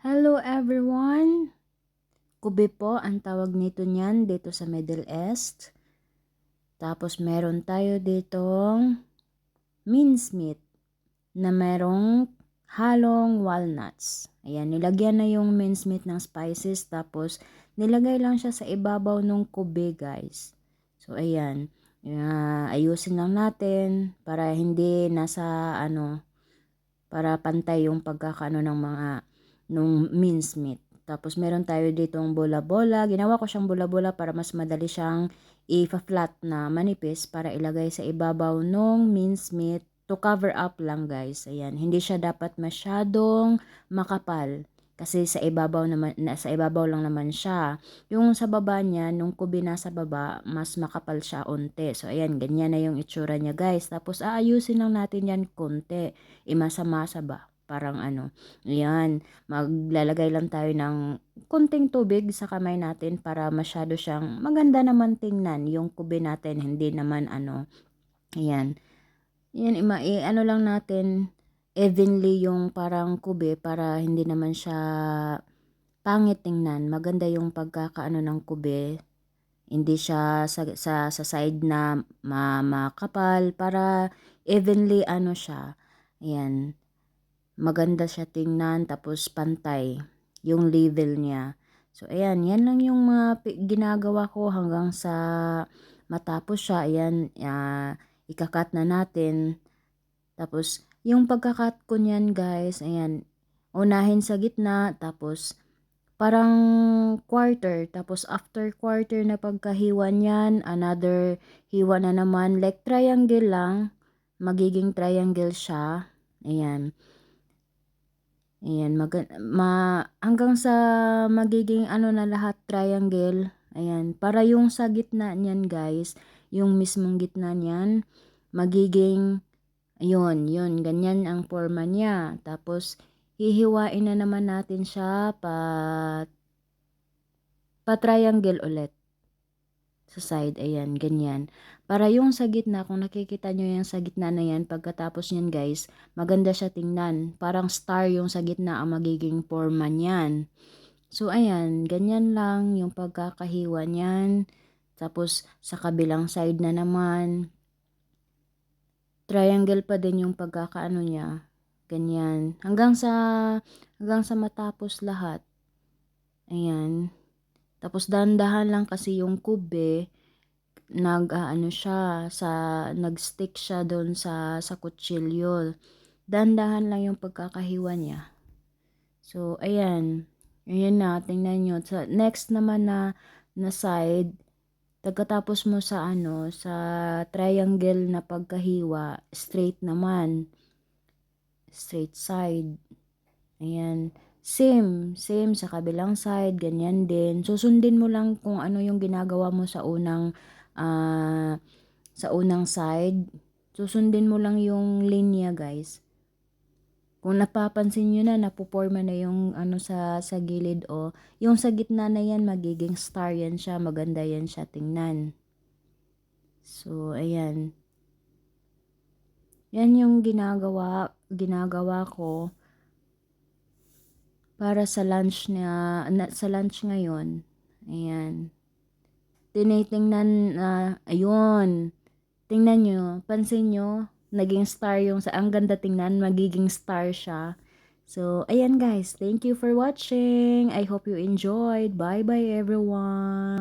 Hello everyone! Kube po ang tawag nito niyan dito sa Middle East. Tapos meron tayo ditong mincemeat na merong halong walnuts. Ayan, nilagyan na yung mincemeat ng spices tapos nilagay lang siya sa ibabaw ng kube guys. So ayan, ayusin lang natin para hindi nasa para pantay yung pagkakaano ng mga nung mincemeat. Tapos meron tayo ditong bola-bola. Ginawa ko siyang bola-bola para mas madali siyang i-flat na manipis para ilagay sa ibabaw nung mincemeat to cover up lang guys. Ayan, hindi siya dapat masyadong makapal. Kasi sa ibabaw naman, sa ibabaw lang naman siya. Yung sa baba niya, nung kubi nasa baba, mas makapal siya onte. So ayan, ganyan na yung itsura niya guys. Tapos aayusin lang natin yan konti. Imasa-masa ba? Parang ayan, maglalagay lang tayo ng konting tubig sa kamay natin para masyado siyang maganda naman tingnan yung kubi natin, hindi naman ayan. Yan, lang natin evenly yung parang kubi para hindi naman siya pangit tingnan. Maganda yung pagkakaano ng kubi. Hindi siya sa side na makapal para evenly siya. Ayan. Maganda siya tingnan tapos pantay yung level niya. So ayan, yan lang yung mga ginagawa ko hanggang sa matapos siya. Ayan, ikakat na natin. Tapos yung pagkakat ko niyan guys, ayan, unahin sa gitna tapos parang quarter, tapos after quarter na pagkahiwa niyan, another hiwa na naman, like triangle lang, magiging triangle siya. Ayan. Ayan, hanggang sa magiging na lahat triangle. Ayan, para yung sa gitna niyan guys, yung mismong gitna niyan, magiging, yun, ganyan ang forma niya. Tapos, hihiwain na naman natin siya pa triangle ulit sa side. Ayan, ganyan. Para yung sa gitna, kung nakikita nyo yung sa gitna na yan, pagkatapos nyan guys, maganda siya tingnan. Parang star yung sa gitna ang magiging forma nyan. So ayan, ganyan lang yung pagkakahiwa nyan. Tapos sa kabilang side na naman, triangle pa din yung pagkakaano niya. Ganyan. Hanggang sa matapos lahat. Ayan. Tapos dahan-dahan lang kasi yung kube, nag-stick siya doon sa kutsilyo. Dahan-dahan lang yung pagkakahiwa niya. So ayan. Ayan na, tingnan nyo. Sa next naman na side, pagkatapos mo sa triangle na pagkahiwa, straight naman. Straight side. Ayan. Same sa kabilang side, ganyan din. Susundin mo lang kung ano yung ginagawa mo sa unang side. Susundin mo lang yung linya, guys. Kung napapansin nyo na, napuporma na yung sa gilid yung sa gitna na yan, magiging star yan siya. Maganda yan siya tingnan. So, ayan. Yan yung ginagawa ko para sa lunch sa lunch ngayon. Ayan. Tinitingnan ayun. Tingnan nyo, pansin nyo, naging star ang ganda tingnan, magiging star siya. So, ayan guys, thank you for watching. I hope you enjoyed. Bye bye everyone.